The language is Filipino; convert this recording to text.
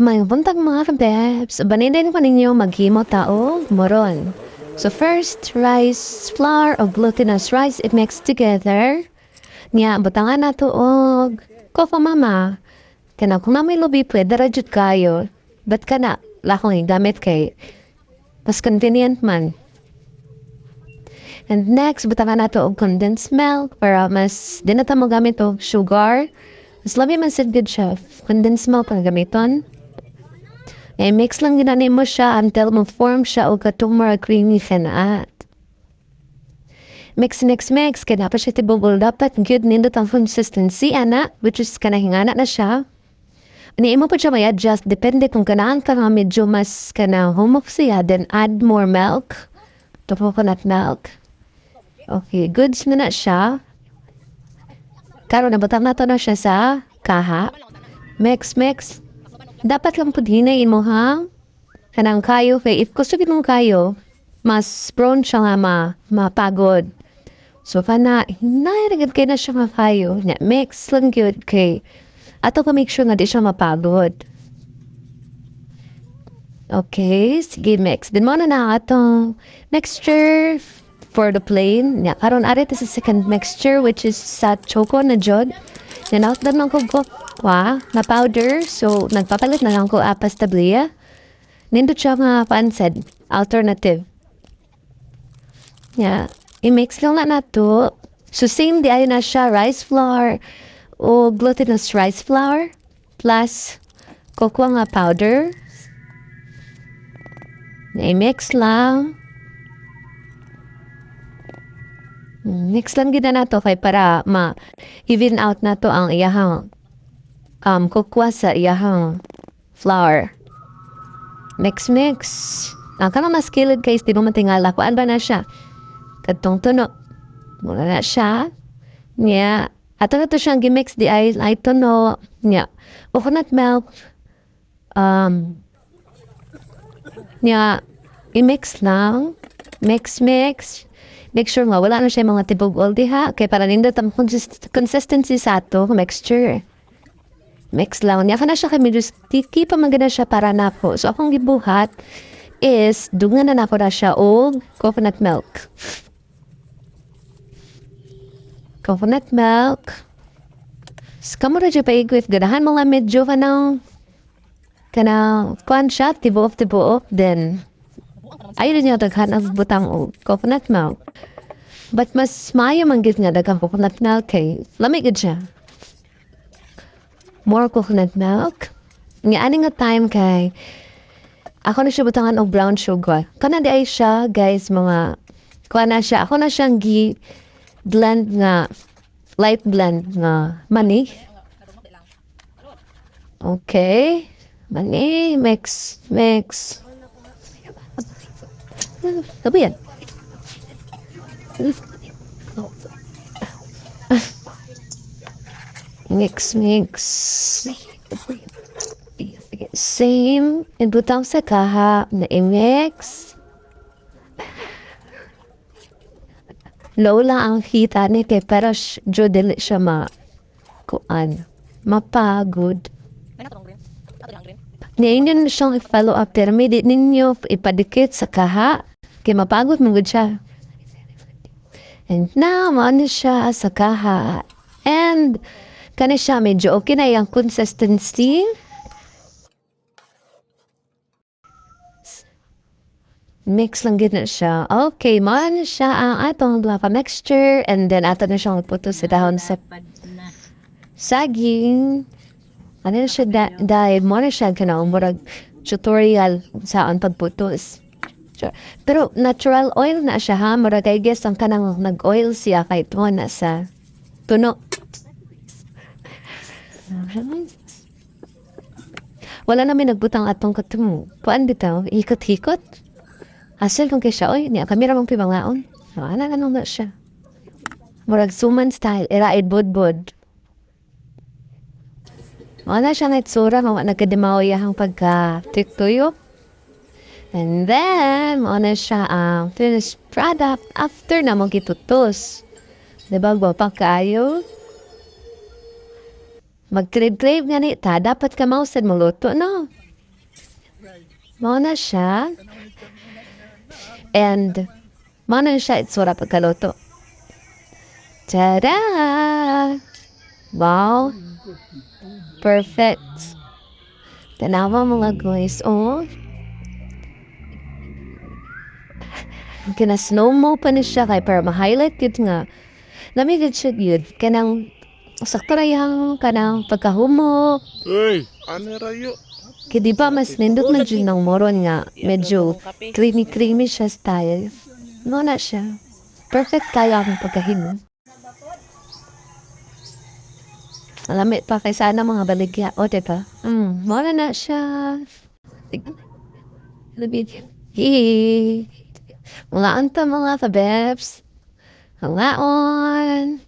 May buntag mga kabebs, baninin ko ninyo maghimo taog moron. So first, rice, flour, o glutinous rice, it mixed together. Nya, butangan na to og kofa mama. Kana kung na may lubi, pwede rajut kayo. Ba't ka na? Lakong gamit kay mas convenient man. And next, butangan na to og condensed milk para mas di na ta mo gamit og sugar. Mas labi man sad good siya. Condensed milk ang gamiton. Mix lang ginanin mo siya until ma-form siya o katong mga creamy kanaat. Mix, kaya dapat siya tibubol. Dapat good nindot ang consistency, ana, which is kanahingana na siya. Ani mo pa siya may adjust, depende kung kanaan ka nga medyo mas kana humok siya, then add more milk. To coconut milk. Okay, goods na siya. Karon nabutang na to na siya sa kaha. Mix. Dapat lang po hinayin mo ha. Kanang kayo, kay if gusto mo kayo, mas prone siya nga mapagod. So, hinayaragad kayo na siya nga kayo. Mix lang yun kay ato pa make sure nga di siya mapagod. Okay, sige mix. Din mo na atong mixture for the plain. Karon ari sa second mixture which is sa choco na jod. Out na lang ko na powder. So, nagpapalit na lang ko apas tablia. Nindot siya nga pansed. Alternative. I-mix lang na to. So, same di na siya rice flour o glutinous rice flour plus cocoa nga powder. I-mix lang. Mix lang gina na to kay para ma-even out na to ang iyahang kukwa sa iyahang flour. Mix. Ang kanang mas kilid kay di mo matingala kuan ba na siya. Kadtong tuno. Muna na siya. Ato na to siyang gimix di ay tuno. Coconut milk. I-mix lang. Mix. Make sure nga, wala na siya mga tibog all diha. Kaya para nindot ang consistency sa ato, mixture. Mix lang. Niya ka na siya kay medyo sticky pa magana siya para na po. So, akong gibuhat is, dungan na ko na siya o coconut milk. Coconut milk. Kamu na siya paigwit. Ganahan mga medyo kuan siya, tibuok. Then, ayun niya daghan ang butang o coconut milk. But mas mayo manggit nga daghang coconut milk kay lamig gid siya. More coconut milk. Nga ani nga time kay ako na siya butangan og brown sugar. Kana di ay siya guys mga kuha na siya. Ako na siyang blend nga light blend nga mani. Okay. Mani mix. Apa yan? Mix. Same. Inbutang sa kaha na i-mix. Low lang ang hita ni kay pero dili siya mapagod. Ngayon siyang i-follow up pero may di ninyo ipadikit sa kaha kay mapagod mong siya. And now, maano siya sa kaha. And kani siya medyo okay na yung consistency. Mix lang gina siya. Okay, maano siya ang atong mixture and then ato na siyang puto sa dahon sa saging. Ano na siya dahil mo na siya murag tutorial saan pagputos. Pero natural oil na siya ha. Murag I guess ang kanang nag-oil siya kahit mo na sa tuno. Wala namin nagbutang atong katong kuan bitaw. Hikot-hikot. Asal kung kaya siya, niya kami ramang pibangaon. Ano na siya. Murag suman style. Iraid bod. Wala siya nga itsura, nagkadimaw yahang pagka-tiktuyo. And then, na siya ang finished product after na mong kitutos. Diba, gwapang kaayo? Mag-crave nga ni ta, dapat ka mausad maluto, no? Mao na siya. And mao na siya itsura pagkaluto. Tada! Wow! Perfect. Tanawa mga guys, oh. Kina-slow mo pa ni siya kay para ma-highlight yun nga. Namigid siya yun. Kanang sakto na yung kanang pagkahumo. Uy, ano rayo? Kaya di ba mas nindot man dyan ng moron nga. Medyo creamy-creamy siya style. No na siya. Perfect kaya akong pagkahinom. Malamit pa kay sana mga baligya. O, diba? Muna na siya. Hihi. Mga anta mga kabebs. Halaon.